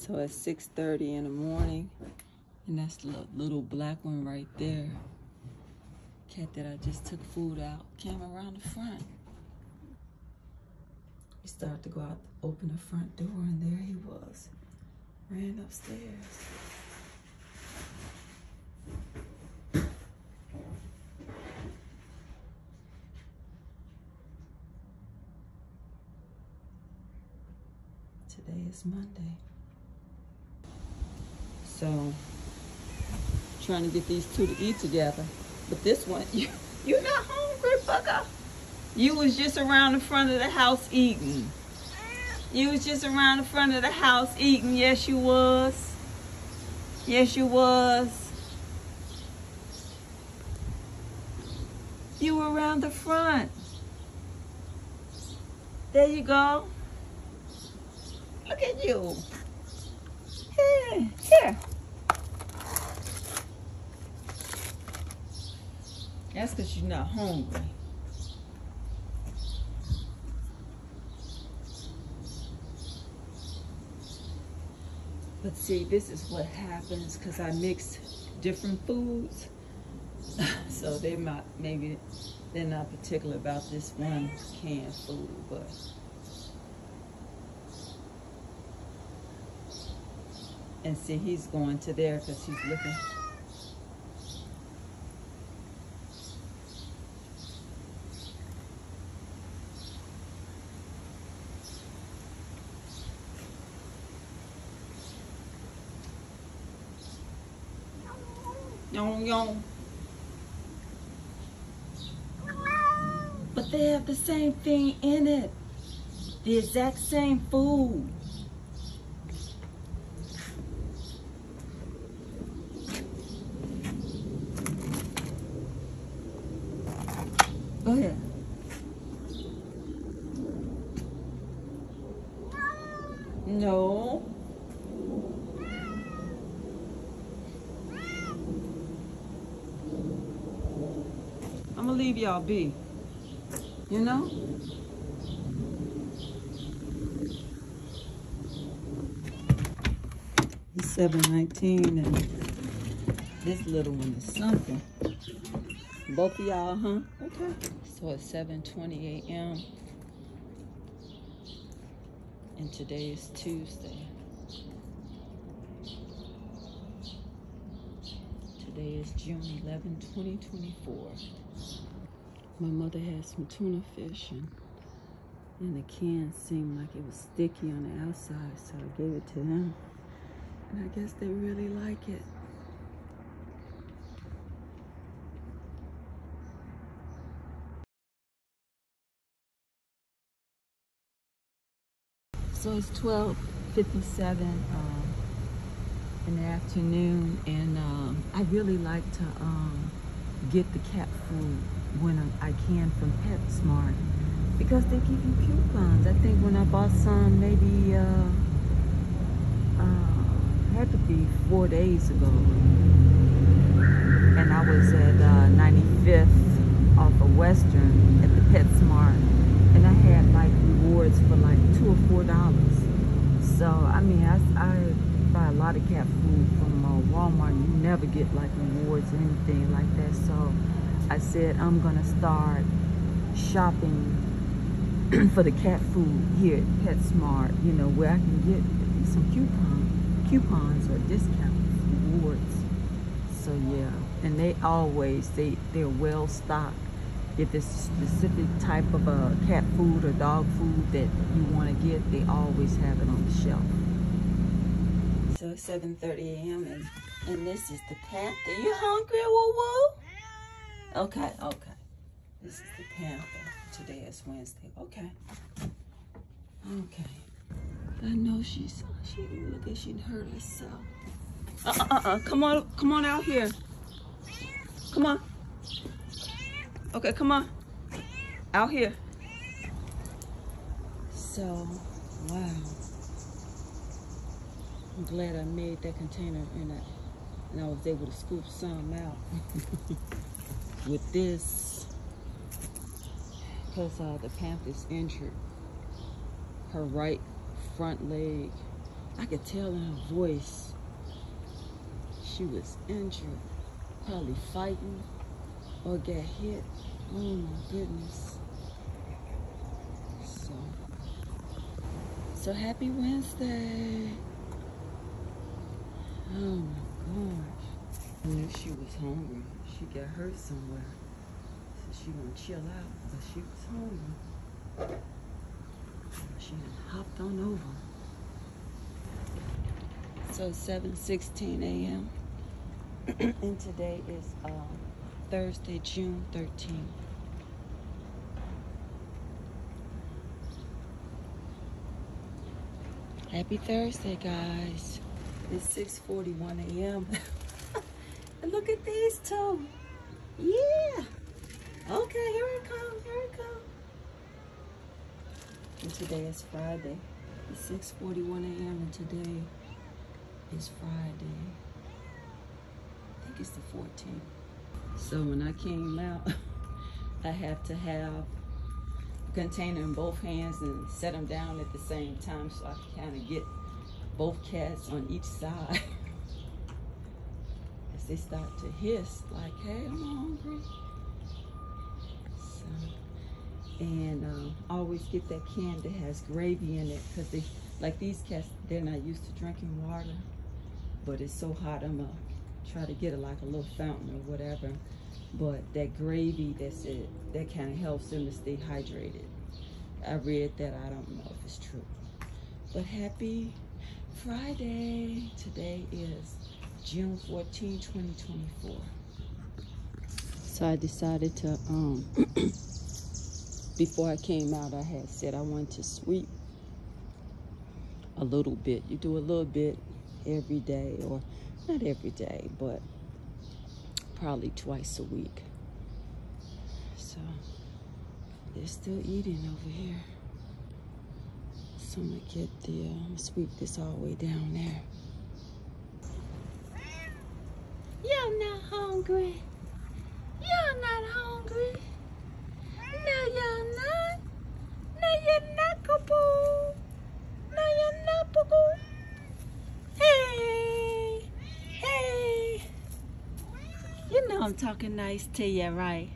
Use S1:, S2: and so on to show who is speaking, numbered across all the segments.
S1: So it's 6:30 in the morning, and that's the little black one right there. Cat that I just took food out came around the front. He started to go out, open the front door, and there he was. Ran upstairs. Today is Monday. So, trying to get these two to eat together. But this one, you're not hungry, bugger. You was just around the front of the house eating. You was just around the front of the house eating. Yes, you was. Yes, you was. You were around the front. There you go. Look at you. Here, here. That's because you're not hungry. But see, this is what happens because I mix different foods. So they might, maybe they're not particular about this one canned food, but and see, he's going to there because he's looking. Yum, yum. But they have the same thing in it. The exact same food. Go ahead. No. I'm gonna leave y'all be. You know? It's 7:19 and this little one is something. Both of y'all, huh? Okay. So it's 7:20 a.m. and today is Tuesday. Today is June 11, 2024. My mother had some tuna fish and the can seemed like it was sticky on the outside, so I gave it to them. And I guess they really like it. So it's 12:57 in the afternoon, and I really like to get the cat food when I can from PetSmart because they give you coupons. I think when I bought some, maybe had to be 4 days ago, and I was at 95th off of Western at the PetSmart, and I had like rewards for like $2 or $4. So I mean, I buy a lot of cat food from Walmart. You never get like rewards or anything like that. So I said I'm gonna start shopping for the cat food here at PetSmart, you know, where I can get some coupons or discounts, rewards. So yeah, and they're well stocked. If it's a specific type of cat food or dog food that you want to get, they always have it on the shelf. So it's 7:30 a.m. and this is the Panther. You hungry, woo woo? Okay, okay. This is the Panther. Today is Wednesday. Okay. Okay. I know she look like she hurt herself. Come on out here. Come on. Okay, come on. Out here. So, wow. I'm glad I made that container and I was able to scoop some out with this because the Panther's injured her right front leg. I could tell in her voice she was injured, probably fighting or got hit. Oh my goodness. So happy Wednesday. Oh my gosh. I knew she was hungry. She got hurt somewhere. So she gonna chill out, but she was hungry. She done hopped on over. So it's 7:16 a.m. and today is Thursday, June 13th. Happy Thursday, guys. It's 6:41 a.m. And look at these two. Yeah. Okay, here it comes, here it comes. And today is Friday. It's 6:41 a.m. and today is Friday. I think it's the 14th. So when I came out, I have to have a container in both hands and set them down at the same time so I can kind of get both cats on each side. As they start to hiss like, hey, I'm hungry. So, and always get that can that has gravy in it, because they, like these cats, they're not used to drinking water, but it's so hot, I'm gonna try to get it like a little fountain or whatever. But that gravy, that's it, that kind of helps them to stay hydrated. I read that, I don't know if it's true. But happy Friday. Today is June 14, 2024. So I decided to, before I came out, I had said I wanted to sweep a little bit. You do a little bit every day, or not every day, but probably twice a week. So they're still eating over here. So I'm gonna get the, sweep this all the way down there. You're not hungry. You're not hungry. No, you're not. No, you're not, Kaboo. No, you're not, Kaboo. Hey. Hey. You know I'm talking nice to you, right?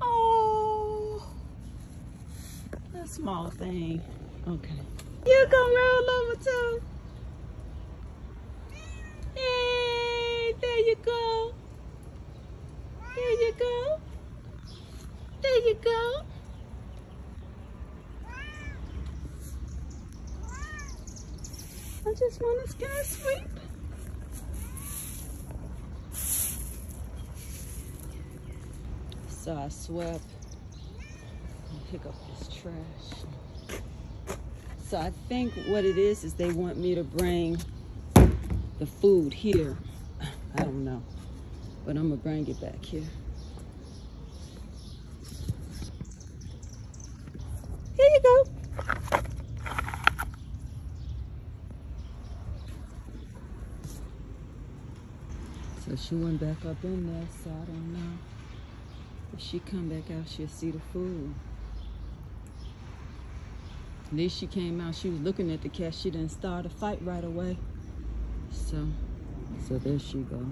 S1: Oh. A small thing. Okay. You gonna roll over too? Hey, there you go. There you go. There you go. I just want to sky sweep. So I swept and pick up this trash. So I think what it is they want me to bring the food here. I don't know, but I'm gonna bring it back here. Here you go. So she went back up in there, so I don't know. If she come back out, she'll see the food. At least she came out, she was looking at the cat. She didn't start a fight right away. So there she goes.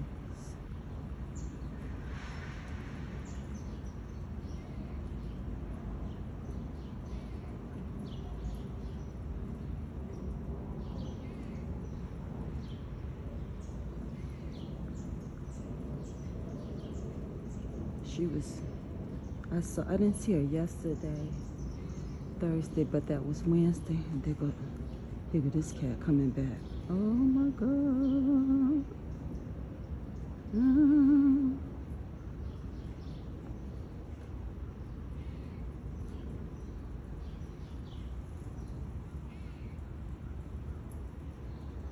S1: She was, I didn't see her yesterday, Thursday, but that was Wednesday. And there go this cat coming back. Oh my God.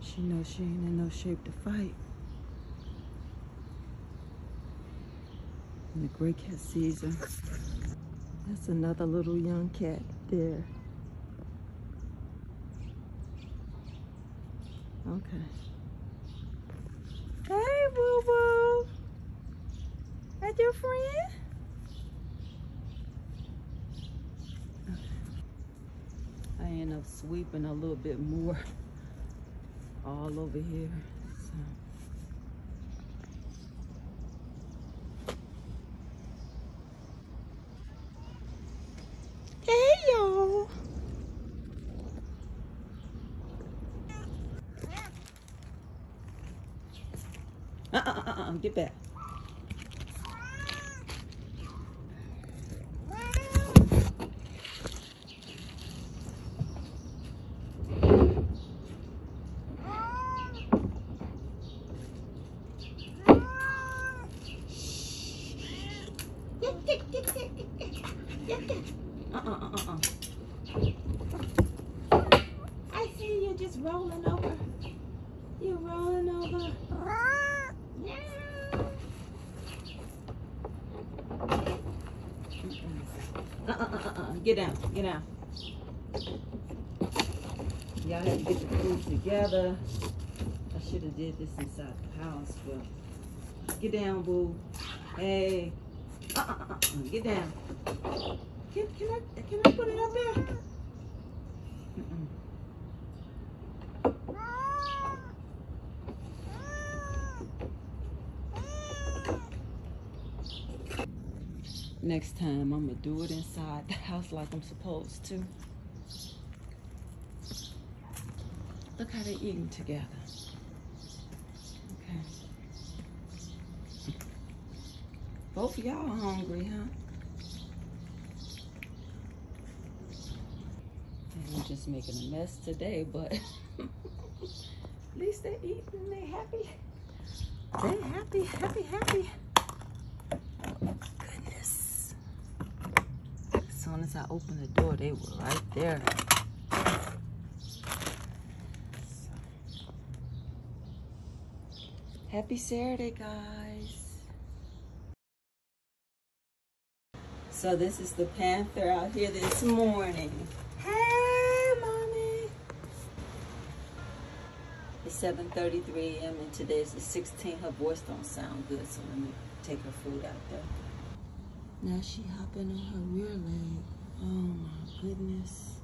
S1: She knows she ain't in no shape to fight. And the gray cat sees her. That's another little young cat there. Okay. Hey, Boo Boo. That your friend? Okay. I end up sweeping a little bit more all over here. So. Hey, y'all. Get back. I see you just rolling over. You're rolling over. Get down, get down. Y'all have to get the food together. I should have did this inside the house, but get down, boo. Hey. Get down. Can I put it up there? Next time, I'm gonna do it inside the house like I'm supposed to. Look how they're eating together. Okay. Both of y'all are hungry, huh? And I'm just making a mess today, but at least they're eating and they're happy. They're happy, happy, happy. Goodness. As soon as I opened the door, they were right there. Happy Saturday, guys. So this is the panther out here this morning. Hey, mommy. It's 7:33 a.m. and today is the 16th. Her voice don't sound good, so let me take her food out there. Now she hopping on her rear leg. Oh my goodness.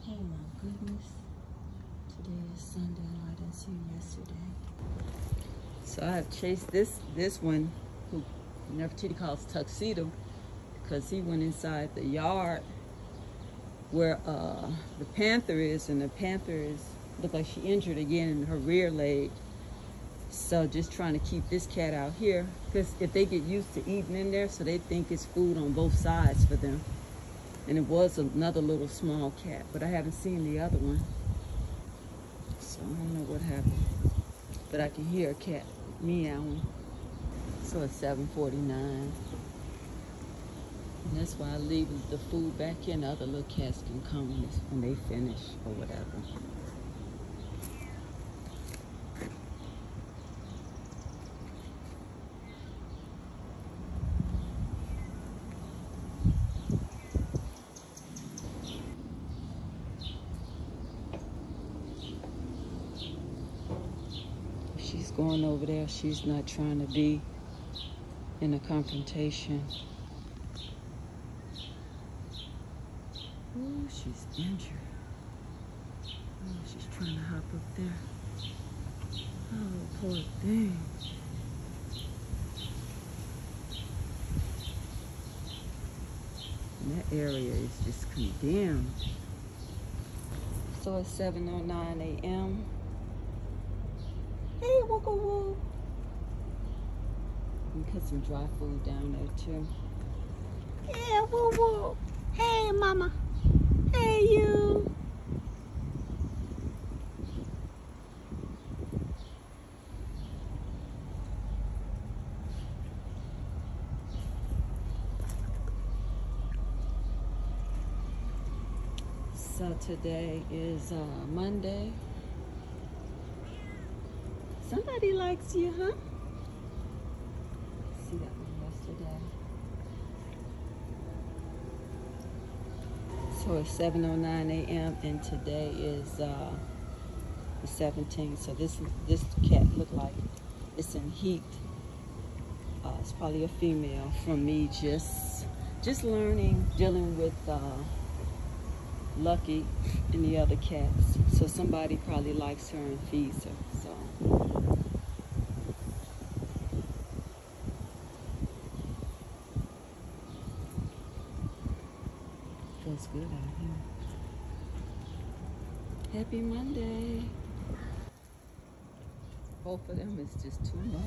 S1: Oh my goodness. Today is Sunday. I didn't see him yesterday. So I have chased this one, who Nefertiti calls Tuxedo, because he went inside the yard where the panther is, and the panther is looked like she injured again in her rear leg. So just trying to keep this cat out here, because if they get used to eating in there, so they think it's food on both sides for them. And it was another little small cat, but I haven't seen the other one. So I don't know what happened. But I can hear a cat meowing. So it's 7:49. And that's why I leave the food back here, and the other little cats can come when they finish or whatever. She's going over there. She's not trying to be in a confrontation. Oh, she's injured. Oh, she's trying to hop up there. Oh, poor thing. And that area is just condemned. So it's 7:09 a.m. Hey, Wooka Woo. You can put some dry food down there too. Yeah, Woo Woo. Hey, Mama. Hey, you. So today is Monday. Somebody likes you, huh? See that one yesterday. So it's 7:09 a.m. and today is the 17th. So this cat looked like it's in heat. It's probably a female from me just learning, dealing with Lucky and the other cats. So somebody probably likes her and feeds her. So feels good out here. Happy Monday. Both of them is just too much.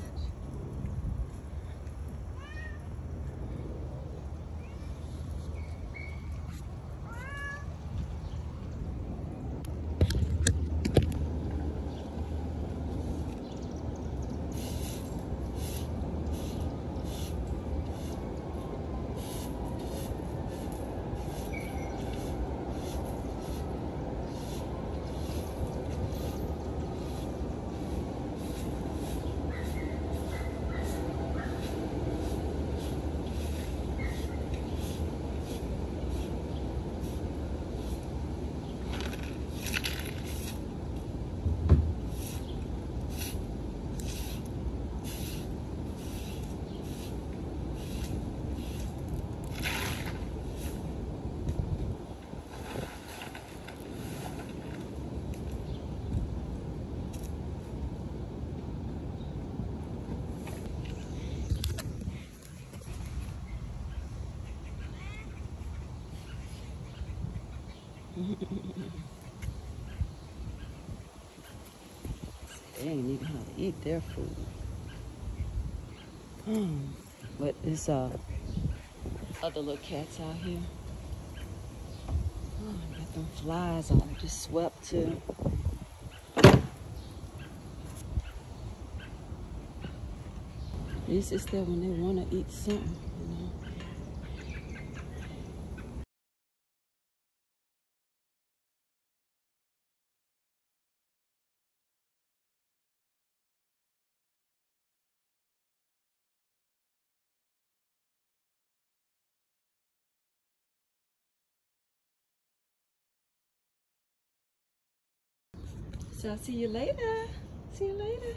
S1: They ain't even how to eat their food. But it's other little cats out here. Oh, got them flies all just swept too. It's just that when they want to eat something, you know. So I'll see you later. See you later.